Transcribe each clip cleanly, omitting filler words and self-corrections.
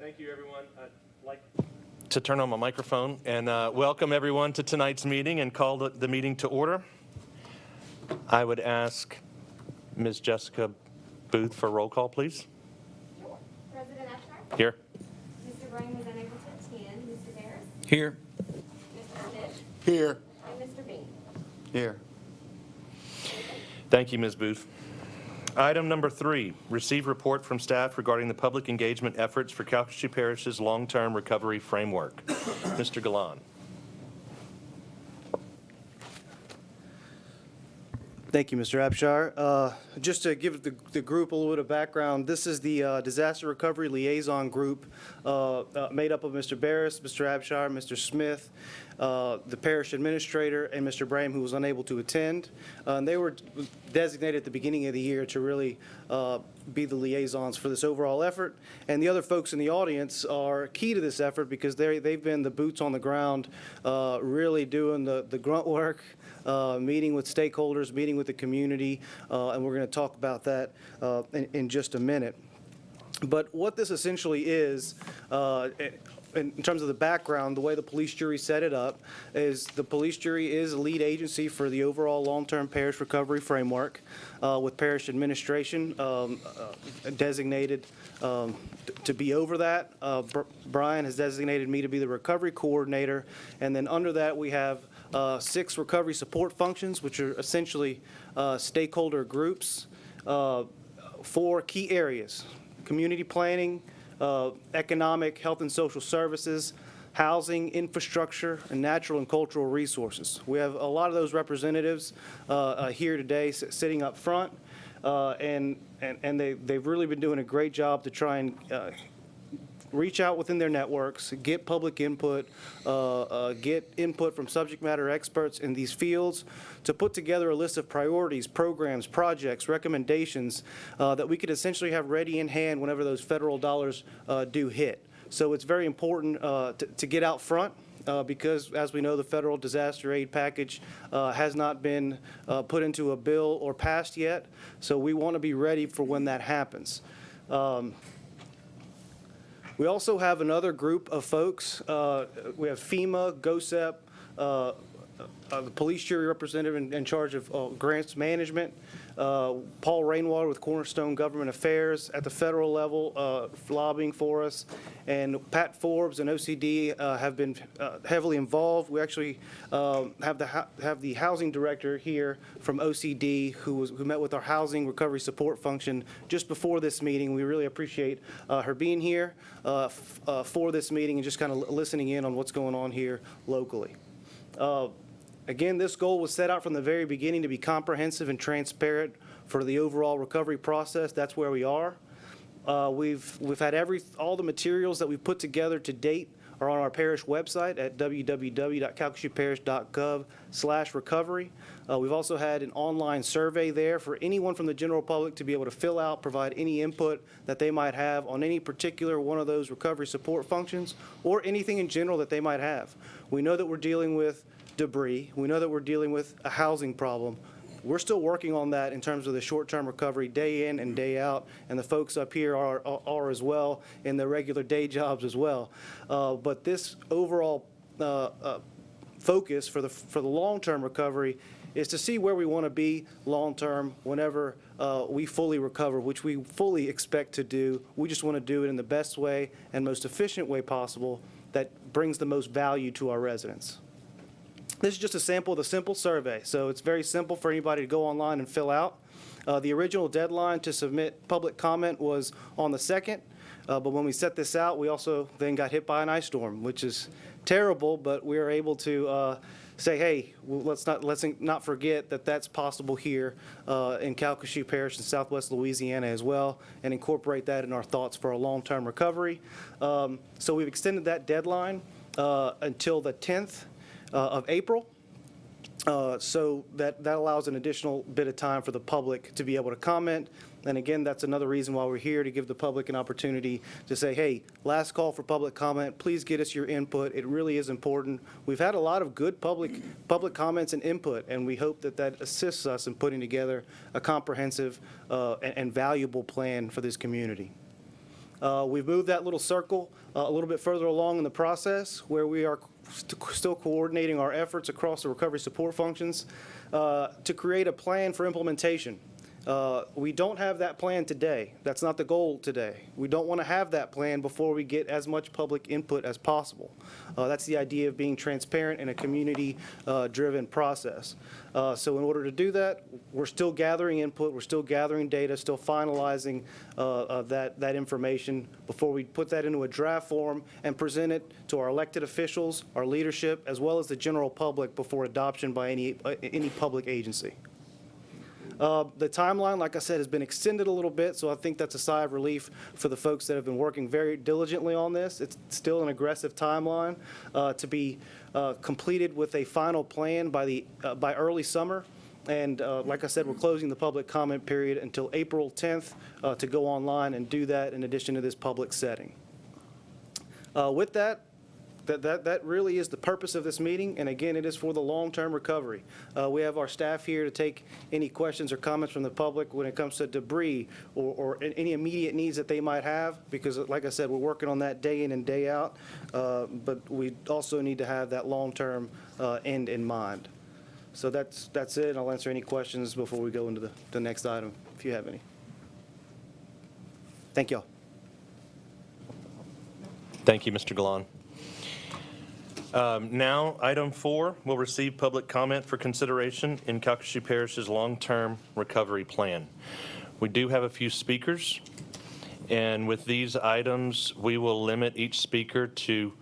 Thank you, everyone. I'd like to turn on my microphone and welcome everyone to tonight's meeting and call the meeting to order. I would ask Ms. Jessica Booth for roll call, please. Sure. President Abshire? Here. Mr. Brown was unable to attend. Mr. Harris? Here. Mr. Smith? Here. And Mr. Bean? Here. Thank you, Ms. Booth. Item number 3, receive report from staff regarding the public engagement efforts for Calcasieu Parish's long-term recovery framework. Mr. Galan. Thank you, Mr. Abshire. Just to give the group a little bit of background, this is the Disaster Recovery Liaison Group made up of Mr. Barris, Mr. Abshire, Mr. Smith, the parish administrator, and Mr. Brame, who was unable to attend. And they were designated at the beginning of the year to really be the liaisons for this overall effort. And the other folks in the audience are key to this effort because they've been the boots on the ground, really doing the grunt work, meeting with stakeholders, meeting with the community, and we're going to talk about that in just a minute. But what this essentially is, in terms of the background, the way the police jury set it up is the police jury is a lead agency for the overall long-term parish recovery framework, with parish administration designated to be over that. Brian has designated me to be the recovery coordinator, and then under that we have 6 recovery support functions, which are essentially stakeholder groups for key areas: community planning, economic, health and social services, housing, infrastructure, and natural and cultural resources. We have a lot of those representatives here today sitting up front, and they've really been doing a great job to try and reach out within their networks, get public input, get input from subject matter experts in these fields to put together a list of priorities, programs, projects, recommendations that we could essentially have ready in hand whenever those federal dollars do hit. So it's very important to get out front because, as we know, the federal disaster aid package has not been put into a bill or passed yet. So we want to be ready for when that happens. We also have another group of folks. We have FEMA, GOSEP, the police jury representative in charge of grants management, Paul Rainwater with Cornerstone Government Affairs at the federal level lobbying for us, and Pat Forbes and OCD have been heavily involved. We actually have the housing director here from OCD who met with our housing recovery support function just before this meeting. We really appreciate her being here for this meeting and just kind of listening in on what's going on here locally. Again, this goal was set out from the very beginning to be comprehensive and transparent for the overall recovery process. That's where we are. We've had all the materials that we've put together to date are on our parish website at www.calcasieuParish.gov/recovery. We've also had an online survey there for anyone from the general public to be able to fill out, provide any input that they might have on any particular one of those recovery support functions or anything in general that they might have. We know that we're dealing with debris. We know that we're dealing with a housing problem. We're still working on that in terms of the short-term recovery day in and day out, and the folks up here are as well in their regular day jobs as well. But this overall focus for the long-term recovery is to see where we want to be long-term whenever we fully recover, which we fully expect to do. We just want to do it in the best way and most efficient way possible that brings the most value to our residents. This is just a sample of the simple survey, so it's very simple for anybody to go online and fill out. The original deadline to submit public comment was on the 2nd, but when we set this out, we also then got hit by an ice storm, which is terrible, but we were able to say, hey, let's not forget that that's possible here in Calcasieu Parish in Southwest Louisiana as well, and incorporate that in our thoughts for our long-term recovery. So we've extended that deadline until the 10th. Of April, so that allows an additional bit of time for the public to be able to comment. And again, that's another reason why we're here, to give the public an opportunity to say, hey, last call for public comment, please get us your input. It really is important. We've had a lot of good public comments and input, and we hope that assists us in putting together a comprehensive and valuable plan for this community. We've moved that little circle a little bit further along in the process where we are still coordinating our efforts across the recovery support functions to create a plan for implementation. We don't have that plan today. That's not the goal today. We don't want to have that plan before we get as much public input as possible. That's the idea of being transparent in a community-driven process. So in order to do that, we're still gathering input, we're still gathering data, still finalizing that information before we put that into a draft form and present it to our elected officials, our leadership, as well as the general public before adoption by any public agency. The timeline, like I said, has been extended a little bit, so I think that's a sigh of relief for the folks that have been working very diligently on this. It's still an aggressive timeline to be completed with a final plan by early summer. And like I said, we're closing the public comment period until April 10th to go online and do that in addition to this public setting. With that really is the purpose of this meeting, and again, it is for the long-term recovery. We have our staff here to take any questions or comments from the public when it comes to debris or any immediate needs that they might have, because like I said, we're working on that day in and day out, but we also need to have that long-term end in mind. So that's it, and I'll answer any questions before we go into the next item, if you have any. Thank y'all. Thank you, Mr. Galan. Now, item 4 will receive public comment for consideration in Calcasieu Parish's long-term recovery plan. We do have a few speakers, and with these items, we will limit each speaker to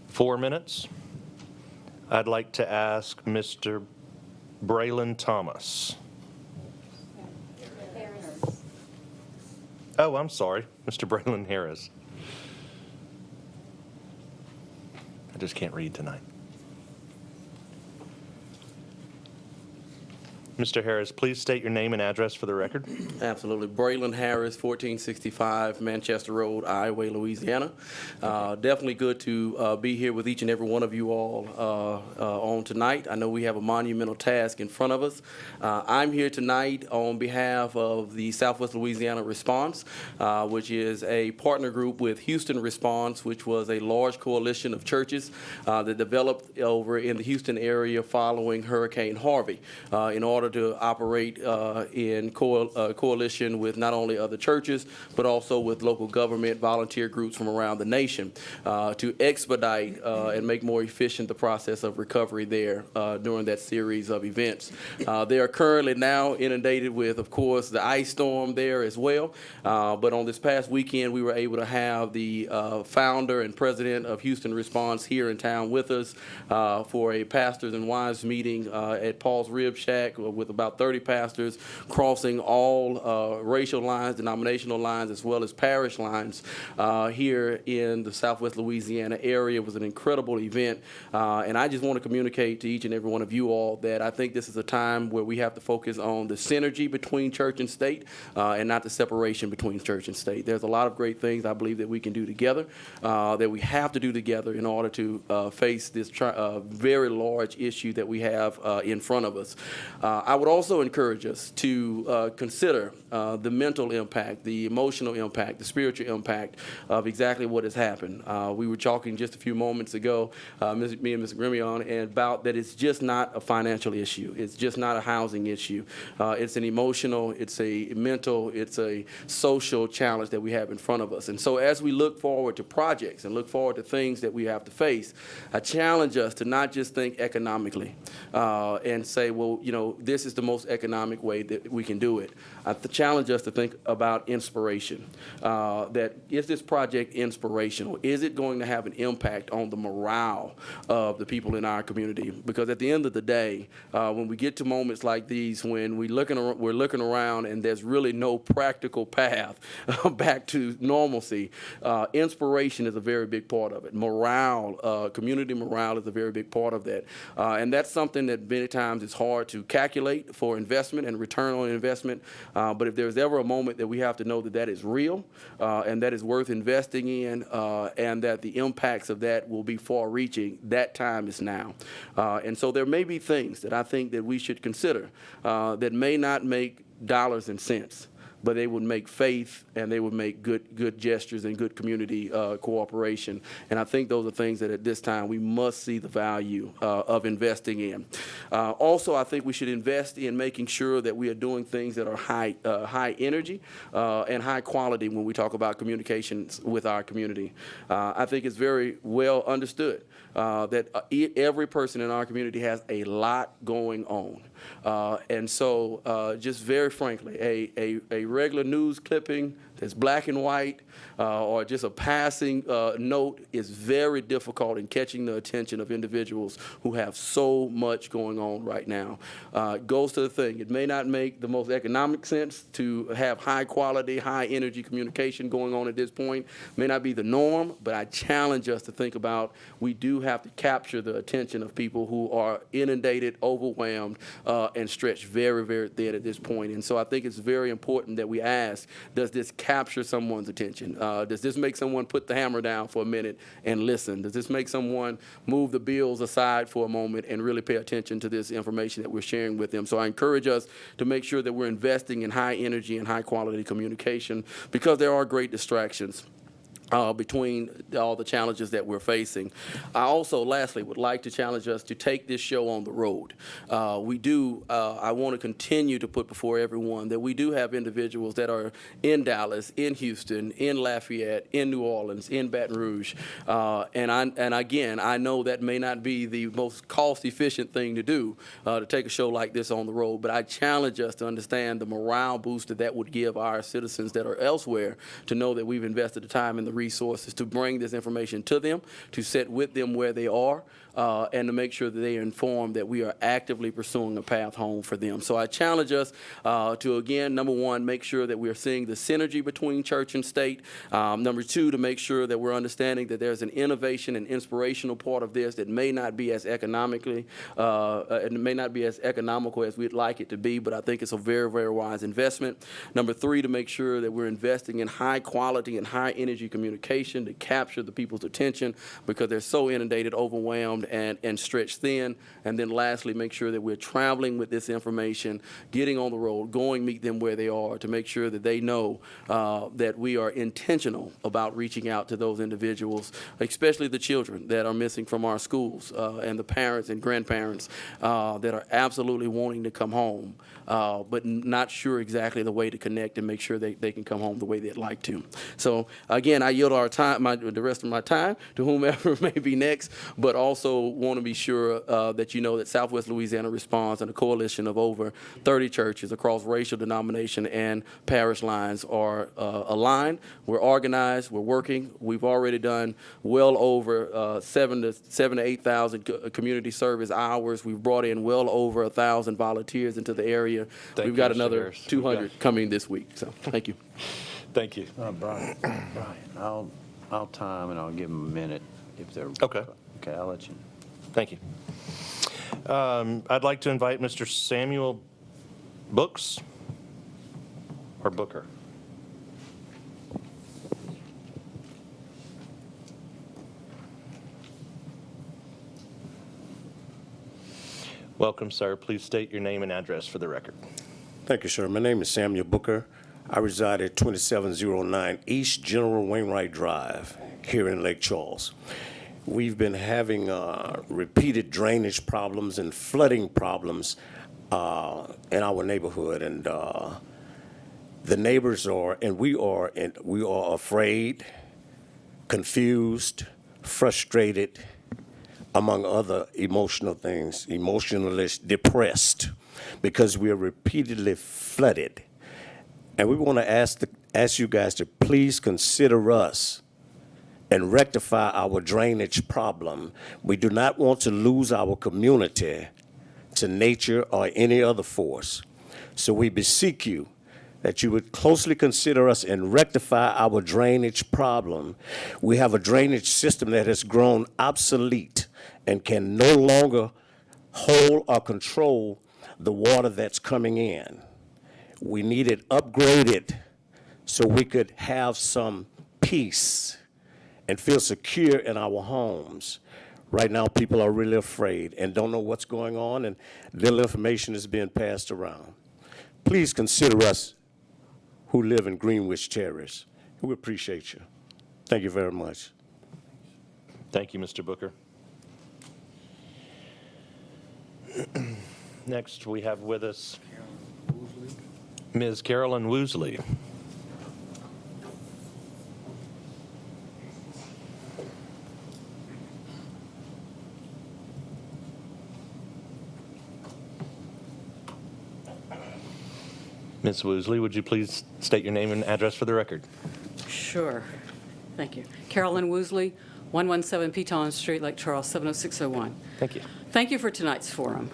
4 minutes. I'd like to ask Mr. Braylon Thomas. Oh, I'm sorry, Mr. Braylon Harris. I just can't read tonight. Mr. Harris, please state your name and address for the record. Absolutely. Braylon Harris, 1465 Manchester Road, Iowa, Louisiana. Definitely good to be here with each and every one of you all on tonight. I know we have a monumental task in front of us. I'm here tonight on behalf of the Southwest Louisiana Response, which is a partner group with Houston Response, which was a large coalition of churches that developed over in the Houston area following Hurricane Harvey in order to operate in coalition with not only other churches, but also with local government volunteer groups from around the nation to expedite and make more efficient the process of recovery there during that series of events. They are currently now inundated with, of course, the ice storm there as well. But on this past weekend, we were able to have the founder and president of Houston Response here in town with us for a pastors and wives meeting at Paul's Rib Shack with about 30 pastors crossing all racial lines, denominational lines, as well as parish lines here in the Southwest Louisiana area. It was an incredible event, and I just want to communicate to each and every one of you all that I think this is a time where we have to focus on the synergy between church and state and not the separation between church and state. There's a lot of great things I believe that we can do together, that we have to do together in order to face this very large issue that we have in front of us. I would also encourage us to consider the mental impact, the emotional impact, the spiritual impact of exactly what has happened. We were talking just a few moments ago, me and Ms. Grimion, about that it's just not a financial issue. It's just not a housing issue. It's an emotional, it's a mental, it's a social challenge that we have in front of us. And so as we look forward to projects and look forward to things that we have to face, I challenge us to not just think economically and say, well, you know, this is the most economic way that we can do it. I challenge us to think about inspiration. That is this project inspirational? Is it going to have an impact on the morale of the people in our community? Because at the end of the day, when we get to moments like these, when we're looking around and there's really no practical path back to normalcy, inspiration is a very big part of it. Morale, community morale is a very big part of that. And that's something that many times is hard to calculate for investment and return on investment. But if there's ever a moment that we have to know that that is real and that is worth investing in and that the impacts of that will be far-reaching, that time is now. And so there may be things that I think that we should consider that may not make dollars and cents, but they would make faith and they would make good gestures and good community cooperation. And I think those are things that at this time we must see the value of investing in. Also, I think we should invest in making sure that we are doing things that are high energy and high quality when we talk about communications with our community. I think it's very well understood that every person in our community has a lot going on. And so just very frankly, a regular news clipping that's black and white or just a passing note is very difficult in catching the attention of individuals who have so much going on right now. It goes to the thing. It may not make the most economic sense to have high quality, high energy communication going on at this point. May not be the norm, but I challenge us to think about we do have to capture the attention of people who are inundated, overwhelmed, and stretched very, very thin at this point. And so I think it's very important that we ask, does this capture someone's attention? Does this make someone put the hammer down for a minute and listen? Does this make someone move the bills aside for a moment and really pay attention to this information that we're sharing with them? So I encourage us to make sure that we're investing in high energy and high quality communication because there are great distractions between all the challenges that we're facing. I also, lastly, would like to challenge us to take this show on the road. I want to continue to put before everyone that we do have individuals that are in Dallas, in Houston, in Lafayette, in New Orleans, in Baton Rouge. And again, I know that may not be the most cost-efficient thing to do, to take a show like this on the road, but I challenge us to understand the morale booster that would give our citizens that are elsewhere to know that we've invested the time and the resources to bring this information to them, to sit with them where they are, and to make sure that they are informed that we are actively pursuing a path home for them. So I challenge us to, again, number one, make sure that we are seeing the synergy between church and state. Number two, to make sure that we're understanding that there's an innovation and inspirational part of this that may not be as economical as we'd like it to be, but I think it's a very, very wise investment. Number three, to make sure that we're investing in high quality and high energy communication to capture the people's attention because they're so inundated, overwhelmed, and stretched thin. And then lastly, make sure that we're traveling with this information, getting on the road, going meet them where they are to make sure that they know that we are intentional about reaching out to those individuals, especially the children that are missing from our schools and the parents and grandparents that are absolutely wanting to come home, but not sure exactly the way to connect and make sure they can come home the way they'd like to. So again, I yield the rest of my time to whomever may be next, but also want to be sure that you know that Southwest Louisiana Responds and a coalition of over 30 churches across racial, denomination, and parish lines are aligned. We're organized. We're working. We've already done well over 7,000 to 8,000 community service hours. We've brought in well over 1,000 volunteers into the area. We've got another 200 coming this week. So thank you. Thank you. Brian, I'll time and I'll give them a minute if they're. Okay. Okay, I'll let you. Thank you. I'd like to invite Mr. Samuel Books or Booker. Welcome, sir. Please state your name and address for the record. Thank you, sir. My name is Samuel Booker. I reside at 2709 East General Wainwright Drive here in Lake Charles. We've been having repeated drainage problems and flooding problems in our neighborhood, and the neighbors are, and we are afraid, confused, frustrated, among other emotional things, emotionally depressed, because we are repeatedly flooded. And we want to ask you guys to please consider us and rectify our drainage problem. We do not want to lose our community to nature or any other force. So we beseech you that you would closely consider us and rectify our drainage problem. We have a drainage system that has grown obsolete and can no longer hold or control the water that's coming in. We need it upgraded so we could have some peace and feel secure in our homes. Right now, people are really afraid and don't know what's going on, and little information is being passed around. Please consider us who live in Greenwich Terrace. We appreciate you. Thank you very much. Thank you, Mr. Booker. Next, we have with us Ms. Carolyn Woosley. Ms. Woosley, would you please state your name and address for the record? Sure. Thank you. Carolyn Woosley, 117 Peton Street, Lake Charles, 70601. Thank you. Thank you for tonight's forum.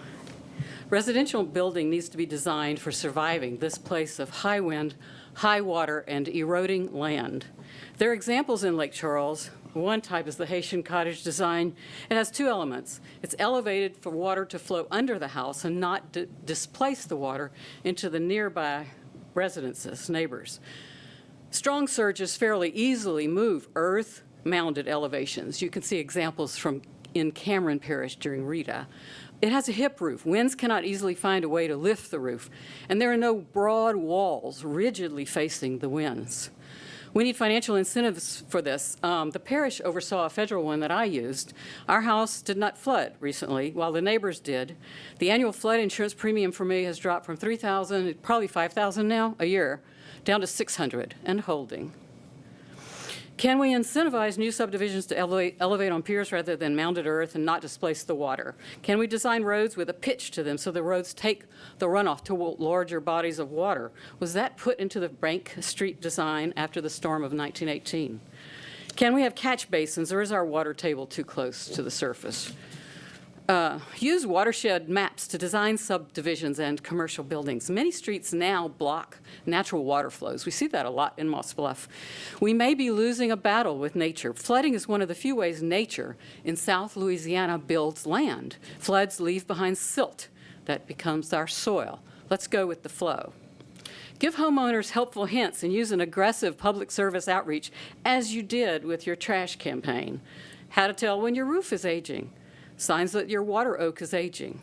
Residential building needs to be designed for surviving this place of high wind, high water, and eroding land. There are examples in Lake Charles. One type is the Haitian cottage design. It has two elements. It's elevated for water to flow under the house and not displace the water into the nearby residences, neighbors. Strong surges fairly easily move earth-mounded elevations. You can see examples in Cameron Parish during Rita. It has a hip roof. Winds cannot easily find a way to lift the roof, and there are no broad walls rigidly facing the winds. We need financial incentives for this. The parish oversaw a federal one that I used. Our house did not flood recently, while the neighbors did. The annual flood insurance premium for me has dropped from $3,000, probably $5,000 now, a year, down to $600 and holding. Can we incentivize new subdivisions to elevate on piers rather than mounded earth and not displace the water? Can we design roads with a pitch to them so the roads take the runoff to larger bodies of water? Was that put into the Bank Street design after the storm of 1918? Can we have catch basins, or is our water table too close to the surface? Use watershed maps to design subdivisions and commercial buildings. Many streets now block natural water flows. We see that a lot in Moss Bluff. We may be losing a battle with nature. Flooding is one of the few ways nature in South Louisiana builds land. Floods leave behind silt that becomes our soil. Let's go with the flow. Give homeowners helpful hints and use an aggressive public service outreach, as you did with your trash campaign. How to tell when your roof is aging. Signs that your water oak is aging.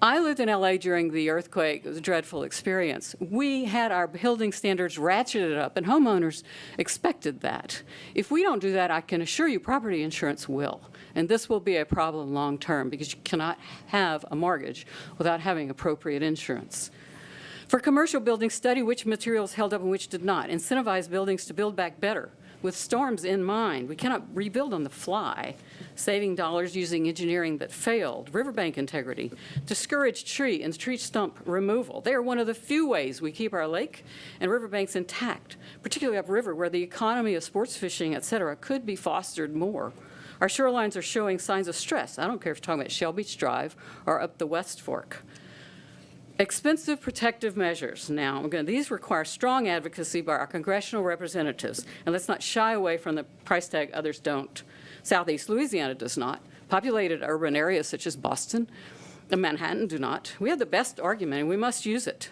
I lived in LA during the earthquake. It was a dreadful experience. We had our building standards ratcheted up, and homeowners expected that. If we don't do that, I can assure you property insurance will. And this will be a problem long term because you cannot have a mortgage without having appropriate insurance. For commercial buildings, study which materials held up and which did not. Incentivize buildings to build back better with storms in mind. We cannot rebuild on the fly. Saving dollars using engineering that failed. Riverbank integrity. Discourage tree and tree stump removal. They are one of the few ways we keep our lake and riverbanks intact, particularly upriver where the economy of sports fishing, et cetera, could be fostered more. Our shorelines are showing signs of stress. I don't care if you're talking about Shell Beach Drive or up the West Fork. Expensive protective measures. Now, again, these require strong advocacy by our congressional representatives, and let's not shy away from the price tag others don't. Southeast Louisiana does not. Populated urban areas such as Boston and Manhattan do not. We have the best argument, and we must use it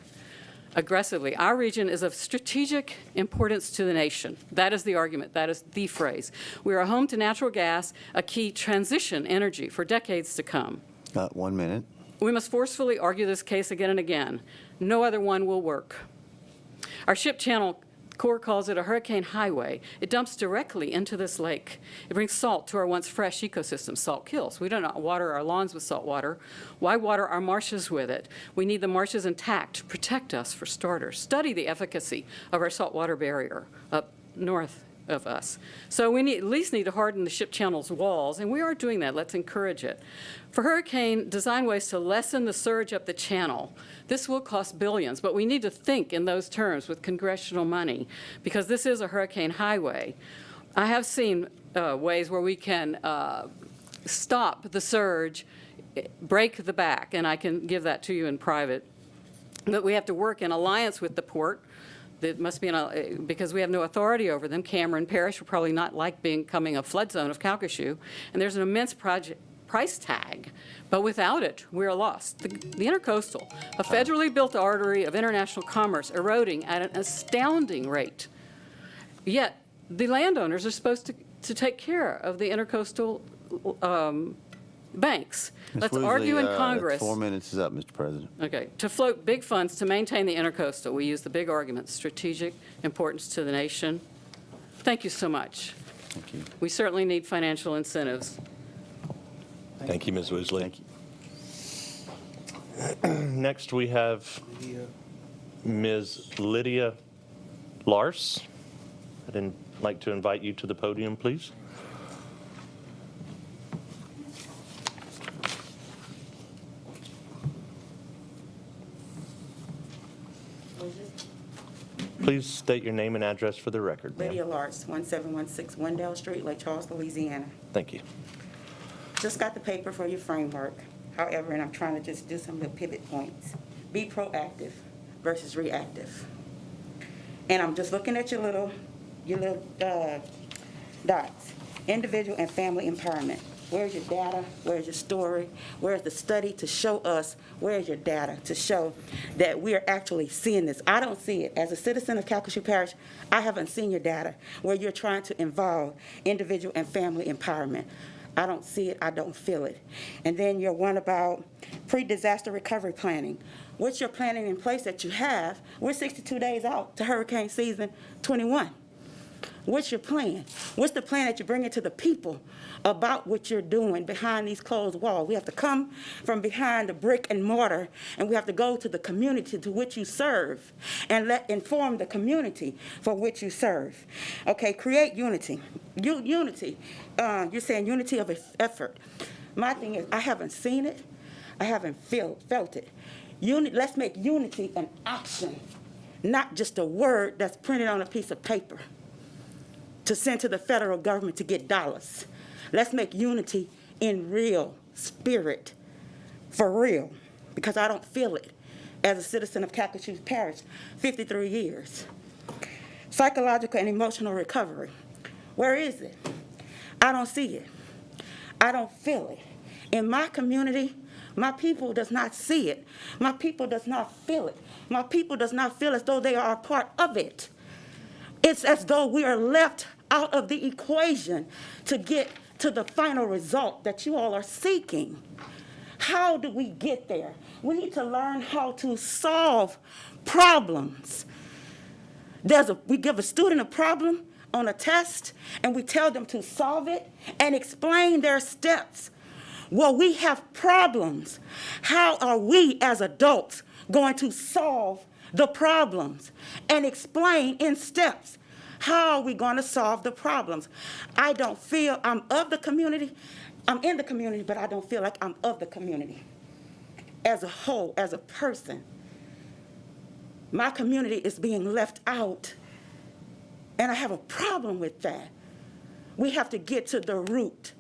aggressively. Our region is of strategic importance to the nation. That is the argument. That is the phrase. We are home to natural gas, a key transition energy for decades to come. 1 minute. We must forcefully argue this case again and again. No other one will work. Our ship channel Corps calls it a hurricane highway. It dumps directly into this lake. It brings salt to our once fresh ecosystem. Salt kills. We do not water our lawns with salt water. Why water our marshes with it? We need the marshes intact to protect us, for starters. Study the efficacy of our saltwater barrier up north of us. So we at least need to harden the ship channel's walls, and we are doing that. Let's encourage it. For hurricane, design ways to lessen the surge up the channel. This will cost billions, but we need to think in those terms with congressional money because this is a hurricane highway. I have seen ways where we can stop the surge, break the back, and I can give that to you in private. But we have to work in alliance with the port. That must be because we have no authority over them. Cameron Parish will probably not like becoming a flood zone of Calcasieu, and there's an immense price tag. But without it, we're lost. The Intercoastal, a federally built artery of international commerce, eroding at an astounding rate. Yet the landowners are supposed to take care of the Intercoastal banks. Ms. Let's Woosley, argue in Congress. 4 minutes is up, Mr. President. Okay, to float big funds to maintain the intercoastal. We use the big argument, strategic importance to the nation. Thank you so much. Thank you. We certainly need financial incentives. Thank you, Ms. Woosley. Thank you. Next, we have Ms. Lydia Lars. I'd like to invite you to the podium, please. Please state your name and address for the record, ma'am. Lydia Larts, 1716 Wendell Street, Lake Charles, Louisiana. Thank you. Just got the paper for your framework. However, and I'm trying to just do some little pivot points. Be proactive versus reactive. And I'm just looking at your little dots. Individual and family empowerment. Where's your data? Where's your story? Where's the study to show us? Where's your data to show that we are actually seeing this? I don't see it. As a citizen of Calcasieu Parish, I haven't seen your data where you're trying to involve individual and family empowerment. I don't see it. I don't feel it. And then your one about pre-disaster recovery planning. What's your planning in place that you have? We're 62 days out to hurricane season 21. What's your plan? What's the plan that you're bringing to the people about what you're doing behind these closed walls? We have to come from behind the brick and mortar, and we have to go to the community to which you serve and inform the community for which you serve. Okay, create unity. Unity. You're saying unity of effort. My thing is, I haven't seen it. I haven't felt it. Let's make unity an action, not just a word that's printed on a piece of paper to send to the federal government to get dollars. Let's make unity in real spirit, for real, because I don't feel it as a citizen of Calcasieu Parish, 53 years. Psychological and emotional recovery. Where is it? I don't see it. I don't feel it. In my community, my people does not see it. My people does not feel it. My people does not feel as though they are a part of it. It's as though we are left out of the equation to get to the final result that you all are seeking. How do we get there? We need to learn how to solve problems. We give a student a problem on a test, and we tell them to solve it and explain their steps. Well, we have problems. How are we as adults going to solve the problems and explain in steps? How are we going to solve the problems? I don't feel I'm of the community. I'm in the community, but I don't feel like I'm of the community as a whole, as a person. My community is being left out, and I have a problem with that. We have to get to the root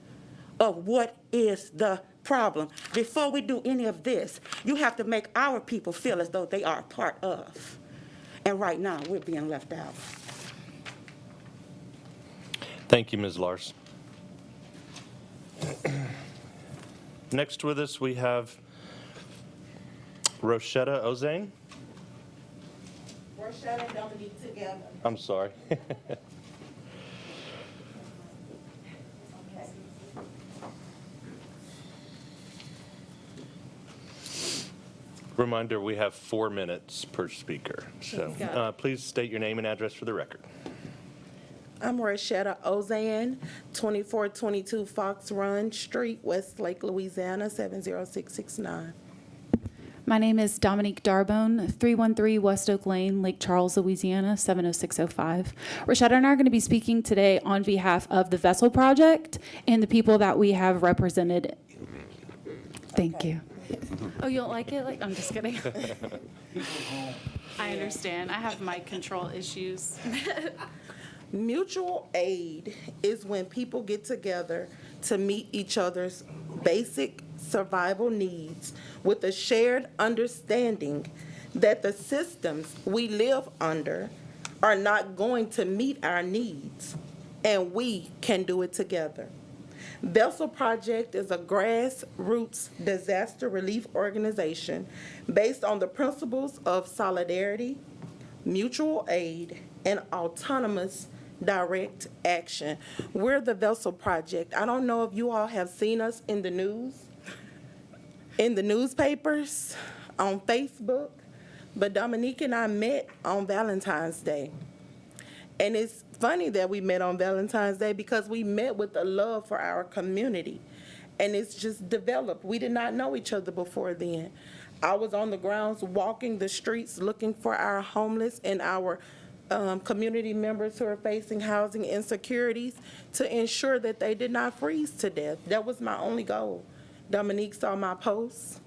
of what is the problem. Before we do any of this, you have to make our people feel as though they are a part of. And right now, we're being left out. Thank you, Ms. Lars. Next with us, we have Roshetta Ozane. Roshetta and Dominique together. I'm sorry. Reminder, we have 4 minutes per speaker. So please state your name and address for the record. I'm Roshetta Ozane, 2422 Fox Run Street, Westlake, Louisiana, 70669. My name is Dominique Darbone, 313 West Oak Lane, Lake Charles, Louisiana, 70605. Roshetta and I are going to be speaking today on behalf of the Vessel Project and the people that we have represented. Thank you. Oh, you don't like it? I'm just kidding. I understand. I have mic control issues. Mutual aid is when people get together to meet each other's basic survival needs with a shared understanding that the systems we live under are not going to meet our needs, and we can do it together. Vessel Project is a grassroots disaster relief organization based on the principles of solidarity, mutual aid, and autonomous direct action. We're the Vessel Project. I don't know if you all have seen us in the news, in the newspapers, on Facebook, but Dominique and I met on Valentine's Day. And it's funny that we met on Valentine's Day because we met with a love for our community. And it's just developed. We did not know each other before then. I was on the grounds walking the streets looking for our homeless and our community members who are facing housing insecurities to ensure that they did not freeze to death. That was my only goal. Dominique saw my posts,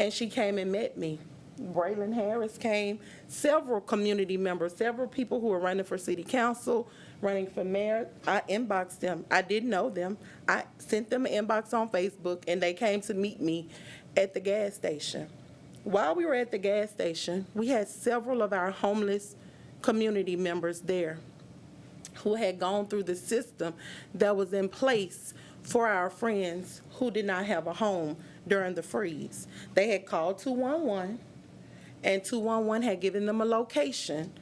and she came and met me. Braylon Harris came, several community members, several people who were running for city council, running for mayor. I inboxed them. I didn't know them. I sent them an inbox on Facebook, and they came to meet me at the gas station. While we were at the gas station, we had several of our homeless community members there who had gone through the system that was in place for our friends who did not have a home during the freeze. They had called 211, and 211 had given them a location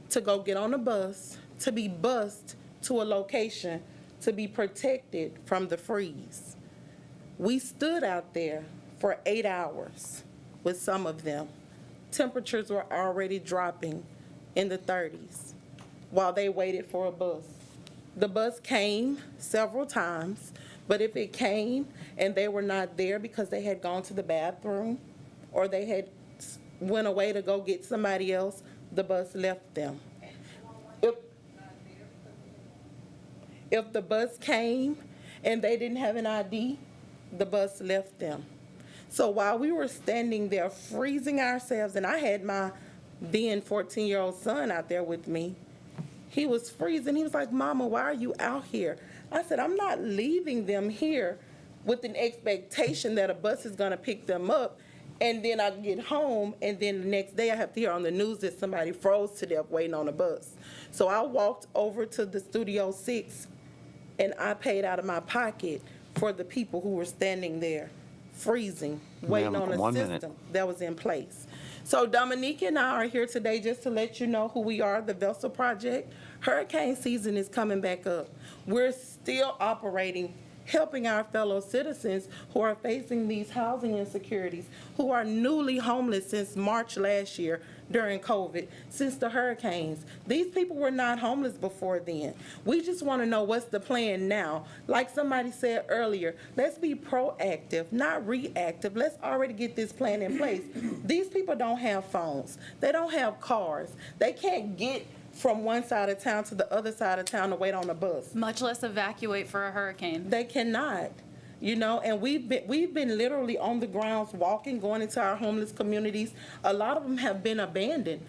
to go get on a bus, to be bused to a location to be protected from the freeze. We stood out there for 8 hours with some of them. Temperatures were already dropping in the 30s while they waited for a bus. The bus came several times, but if it came and they were not there because they had gone to the bathroom or they had went away to go get somebody else, the bus left them. If the bus came and they didn't have an ID, the bus left them. So while we were standing there freezing ourselves, and I had my then 14-year-old son out there with me, he was freezing. He was like, "Mama, why are you out here?" I said, "I'm not leaving them here with an expectation that a bus is going to pick them up, and then I get home, and then the next day I have to hear on the news that somebody froze to death waiting on a bus." So I walked over to the Studio 6, and I paid out of my pocket for the people who were standing there freezing, waiting Ma'am, on a 1 minute. system that was in place. So Dominique and I are here today just to let you know who we are, the Vessel Project. Hurricane season is coming back up. We're still operating, helping our fellow citizens who are facing these housing insecurities, who are newly homeless since March last year during COVID, since the hurricanes. These people were not homeless before then. We just want to know what's the plan now. Like somebody said earlier, let's be proactive, not reactive. Let's already get this plan in place. These people don't have phones. They don't have cars. They can't get from one side of town to the other side of town to wait on a bus. Much less evacuate for a hurricane. They cannot, you know, and we've been literally on the grounds walking, going into our homeless communities. A lot of them have been abandoned.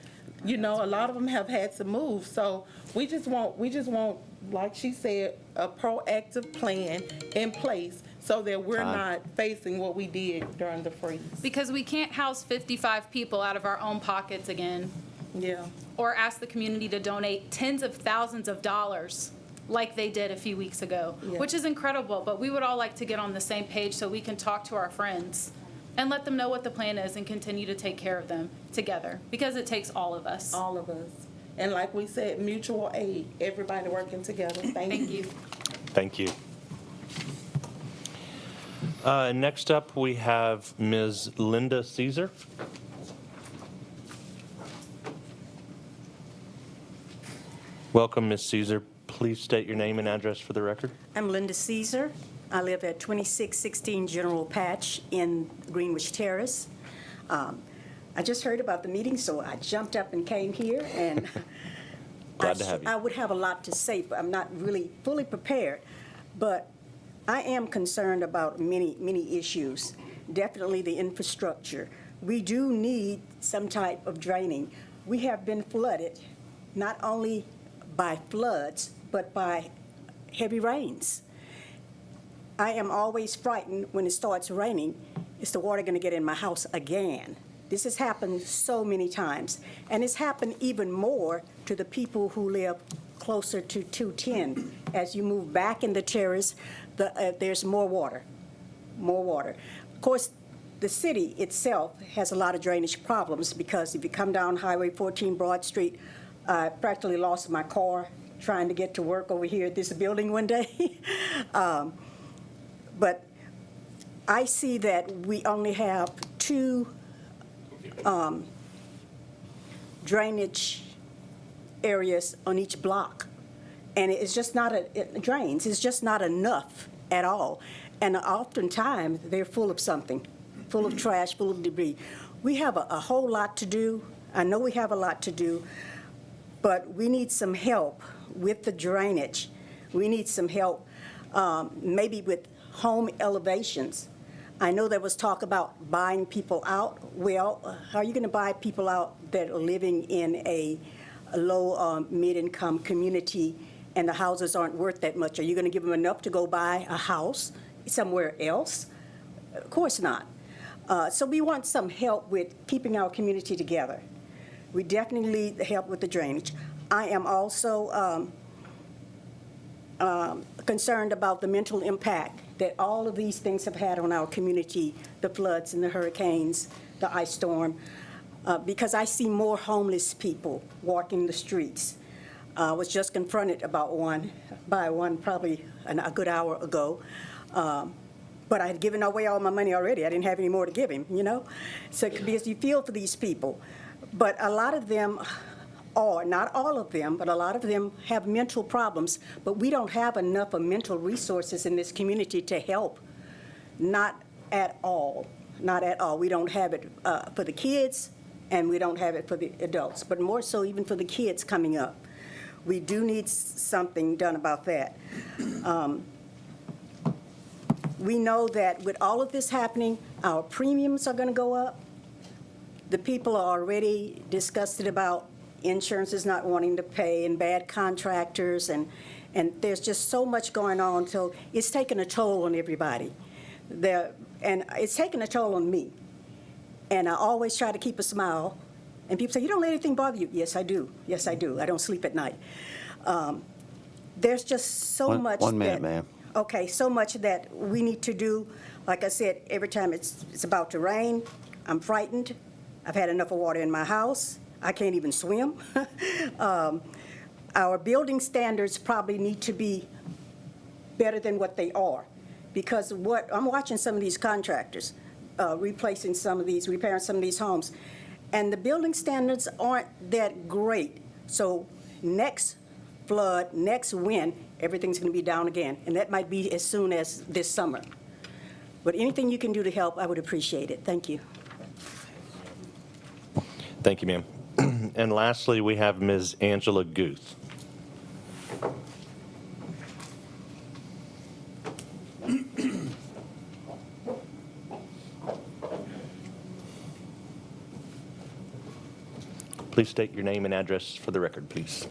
You know, a lot of them have had to move. So we just want, like she said, a proactive plan in place so that we're not facing what we did during the freeze. Because we can't house 55 people out of our own pockets again. Yeah. Or ask the community to donate tens of thousands of dollars like they did a few weeks ago, Yeah. which is incredible. But we would all like to get on the same page so we can talk to our friends and let them know what the plan is and continue to take care of them together, because it takes all of us. All of us. And like we said, mutual aid, everybody working together. Thank you. Thank you. Next up, we have Ms. Linda Caesar. Welcome, Ms. Caesar. Please state your name and address for the record. I'm Linda Caesar. I live at 2616 General Patch in Greenwich Terrace. I just heard about the meeting, so I jumped up and came here, and Glad to have you. I would have a lot to say, but I'm not really fully prepared. But I am concerned about many issues. Definitely the infrastructure. We do need some type of draining. We have been flooded, not only by floods, but by heavy rains. I am always frightened when it starts raining. Is the water going to get in my house again? This has happened so many times, and it's happened even more to the people who live closer to 210. As you move back in the terrace, there's more water, more water. Of course, the city itself has a lot of drainage problems, because if you come down Highway 14 Broad Street, I practically lost my car trying to get to work over here at this building one day. But I see that we only have 2 drainage areas on each block. And it's just not, drains, it's just not enough at all. And oftentimes, they're full of something, full of trash, full of debris. We have a whole lot to do. I know we have a lot to do, but we need some help with the drainage. We need some help maybe with home elevations. I know there was talk about buying people out. Well, how are you going to buy people out that are living in a low mid-income community and the houses aren't worth that much? Are you going to give them enough to go buy a house somewhere else? Of course not. So we want some help with keeping our community together. We definitely need help with the drainage. I am also concerned about the mental impact that all of these things have had on our community, the floods and the hurricanes, the ice storm, because I see more homeless people walking the streets. I was just confronted by one probably a good hour ago. But I had given away all my money already. I didn't have any more to give him, you know? So because you feel for these people. But a lot of them are, not all of them, but a lot of them have mental problems. But we don't have enough of mental resources in this community to help. Not at all. Not at all. We don't have it for the kids, and we don't have it for the adults. But more so even for the kids coming up. We do need something done about that. We know that with all of this happening, our premiums are going to go up. The people are already disgusted about insurances not wanting to pay and bad contractors, and there's just so much going on. So it's taking a toll on everybody. And it's taking a toll on me. And I always try to keep a smile. And people say, you don't let anything bother you. Yes, I do. Yes, I do. I don't sleep at night. There's just so much. 1 minute, ma'am. Okay, so much that we need to do. Like I said, every time it's about to rain, I'm frightened. I've had enough of water in my house. I can't even swim. Our building standards probably need to be better than what they are. Because I'm watching some of these contractors repairing some of these homes, and the building standards aren't that great. So next flood, next wind, everything's going to be down again, and that might be as soon as this summer. But anything you can do to help, I would appreciate it. Thank you. Thank you, ma'am. And lastly, we have Ms. Angela Guth. Please state your name and address for the record, please.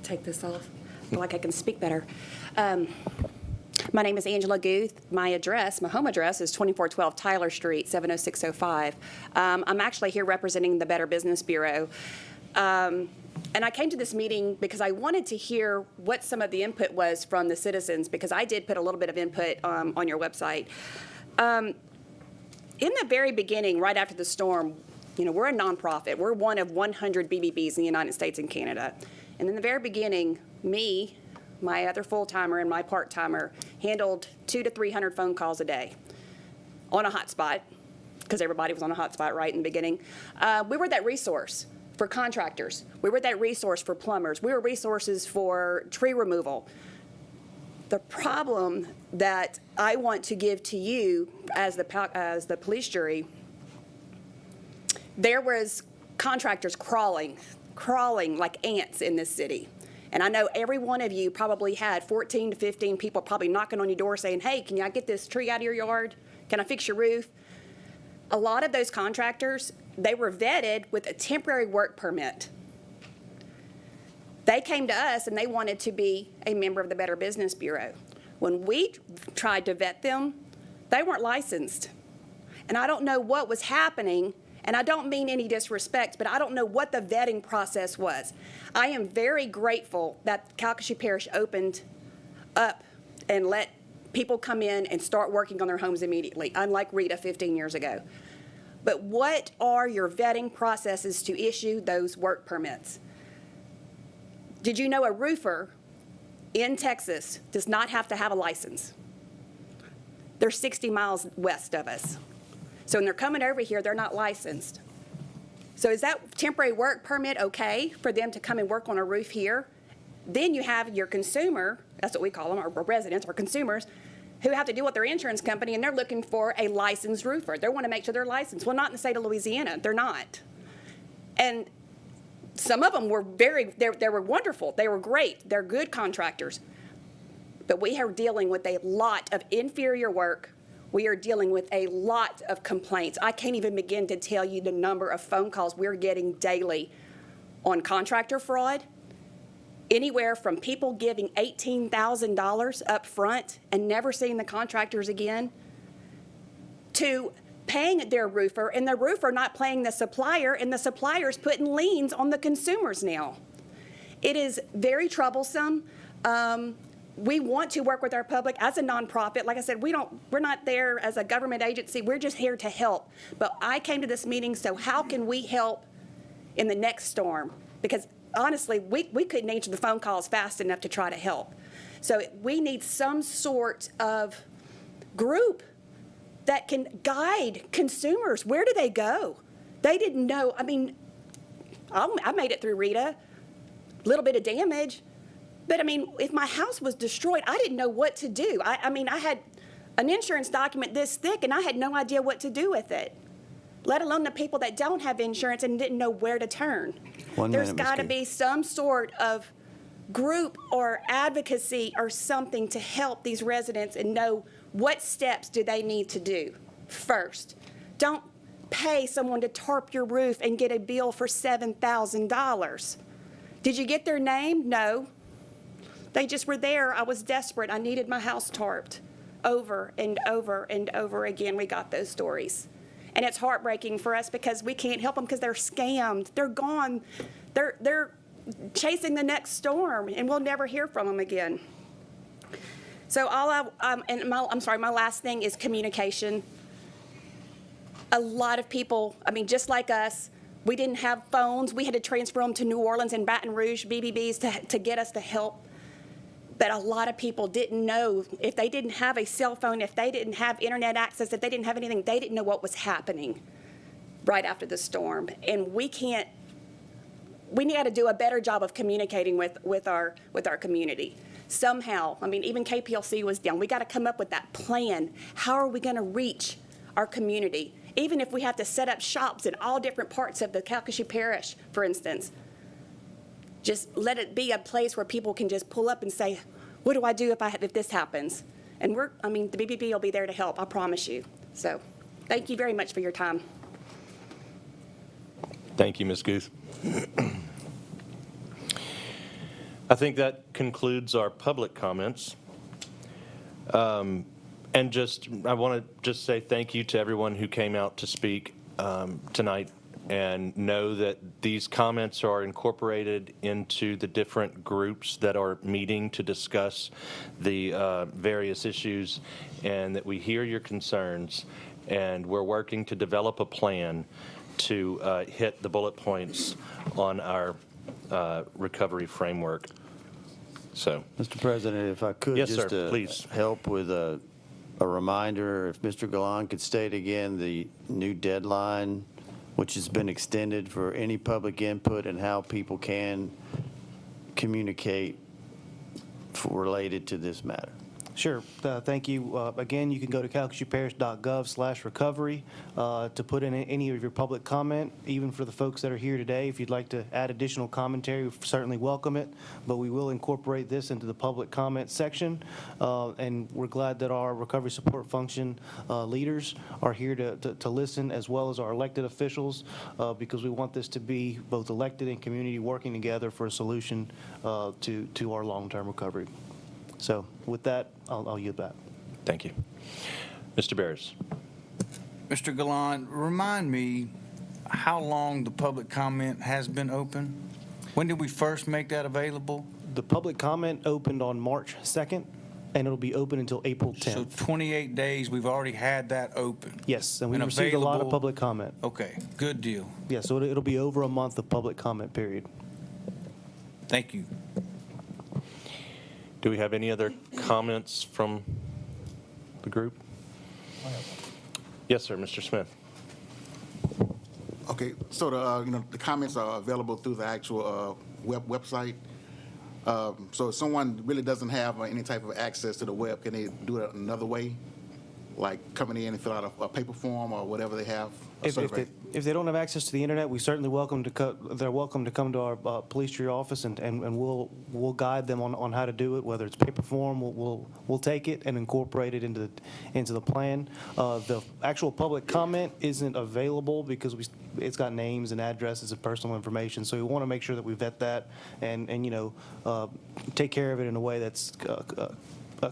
Take this off. I feel like I can speak better. My name is Angela Guth. My home address is 2412 Tyler Street, 70605. I'm actually here representing the Better Business Bureau. And I came to this meeting because I wanted to hear what some of the input was from the citizens, because I did put a little bit of input on your website. In the very beginning, right after the storm, we're a nonprofit. We're one of 100 BBBs in the United States and Canada. And in the very beginning, me, my other full-timer, and my part-timer handled 200 to 300 phone calls a day on a hotspot, because everybody was on a hotspot right in the beginning. We were that resource for contractors. We were that resource for plumbers. We were resources for tree removal. The problem that I want to give to you as the police jury, there was contractors crawling like ants in this city. And I know every one of you probably had 14 to 15 people probably knocking on your door saying, hey, can I get this tree out of your yard? Can I fix your roof? A lot of those contractors, they were vetted with a temporary work permit. They came to us and they wanted to be a member of the Better Business Bureau. When we tried to vet them, they weren't licensed. And I don't know what was happening. And I don't mean any disrespect, but I don't know what the vetting process was. I am very grateful that Calcasieu Parish opened up and let people come in and start working on their homes immediately, unlike Rita 15 years ago. But what are your vetting processes to issue those work permits? Did you know a roofer in Texas does not have to have a license? They're 60 miles west of us. So when they're coming over here, they're not licensed. So is that temporary work permit okay for them to come and work on a roof here? Then you have your consumer, that's what we call them, our residents or consumers, who have to deal with their insurance company, and they're looking for a licensed roofer. They want to make sure they're licensed. Well, not in the state of Louisiana. They're not. And some of them were they were wonderful. They were great. They're good contractors. But we are dealing with a lot of inferior work. We are dealing with a lot of complaints. I can't even begin to tell you the number of phone calls we're getting daily on contractor fraud. Anywhere from people giving $18,000 up front and never seeing the contractors again, to paying their roofer and the roofer not paying the supplier and the supplier's putting liens on the consumers now. It is very troublesome. We want to work with our public as a nonprofit. Like I said, we're not there as a government agency. We're just here to help. But I came to this meeting, so how can we help in the next storm? Because honestly, we couldn't answer the phone calls fast enough to try to help. So we need some sort of group that can guide consumers. Where do they go? They didn't know. I mean, I made it through Rita, a little bit of damage. But I mean, if my house was destroyed, I didn't know what to do. I mean, I had an insurance document this thick, and I had no idea what to do with it, let alone the people that don't have insurance and didn't know where to turn. There's got to be some sort of group or advocacy or something to help these residents and know what steps do they need to do first. Don't pay someone to tarp your roof and get a bill for $7,000. Did you get their name? No. They just were there. I was desperate. I needed my house tarped. Over and over and over again, we got those stories. And it's heartbreaking for us because we can't help them because they're scammed. They're gone. They're chasing the next storm, and we'll never hear from them again. So my last thing is communication. A lot of people, I mean, just like us, we didn't have phones. We had to transfer them to New Orleans and Baton Rouge, BBBs, to get us the help. But a lot of people didn't know. If they didn't have a cell phone, if they didn't have internet access, if they didn't have anything, they didn't know what was happening right after the storm. And we got to do a better job of communicating with our community. Somehow, I mean, even KPLC was down. We got to come up with that plan. How are we going to reach our community? Even if we have to set up shops in all different parts of the Calcasieu Parish, for instance. Just let it be a place where people can just pull up and say, what do I do if this happens? And the BBB will be there to help, I promise you. So thank you very much for your time. Thank you, Ms. Guth. I think that concludes our public comments. And I want to just say thank you to everyone who came out to speak tonight, and know that these comments are incorporated into the different groups that are meeting to discuss the various issues, and that we hear your concerns, and we're working to develop a plan to hit the bullet points on our recovery framework. So, Mr. President, if I could, yes, just sir, please help with a reminder, if Mr. Galan could state again the new deadline, which has been extended for any public input, and how people can communicate related to this matter. Sure. Thank you. Again, you can go to calcasieuParish.gov/recovery to put in any of your public comment, even for the folks that are here today. If you'd like to add additional commentary, we certainly welcome it, but we will incorporate this into the public comment section. And we're glad that our recovery support function leaders are here to listen, as well as our elected officials, because we want this to be both elected and community working together for a solution to our long-term recovery. So with that, I'll yield back. thank you. Mr. Barris. Mr. Galan, remind me how long the public comment has been open? When did we first make that available? The public comment opened on March 2nd, and it'll be open until April 10th. So 28 days, we've already had that open? Yes, and we received a lot of public comment. Okay, good deal. Yeah, so it'll be over a month of public comment period. Thank you. Do we have any other comments from the group? Yes, sir, Mr. Smith. Okay, so the comments are available through the actual website. So if someone really doesn't have any type of access to the web, can they do it another way? Like coming in and fill out a paper form or whatever they have? If they don't have access to the internet, we certainly they're welcome to come to our police tree office, and we'll guide them on how to do it, whether it's paper form, we'll take it and incorporate it into the plan. The actual public comment isn't available because it's got names and addresses and personal information, so we want to make sure that we vet that and take care of it in a way that's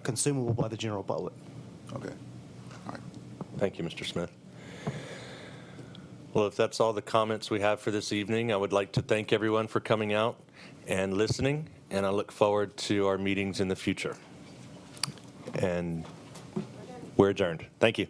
consumable by the general public. Okay. All right. Thank you, Mr. Smith. Well, if that's all the comments we have for this evening, I would like to thank everyone for coming out and listening, and I look forward to our meetings in the future. And we're adjourned. Thank you.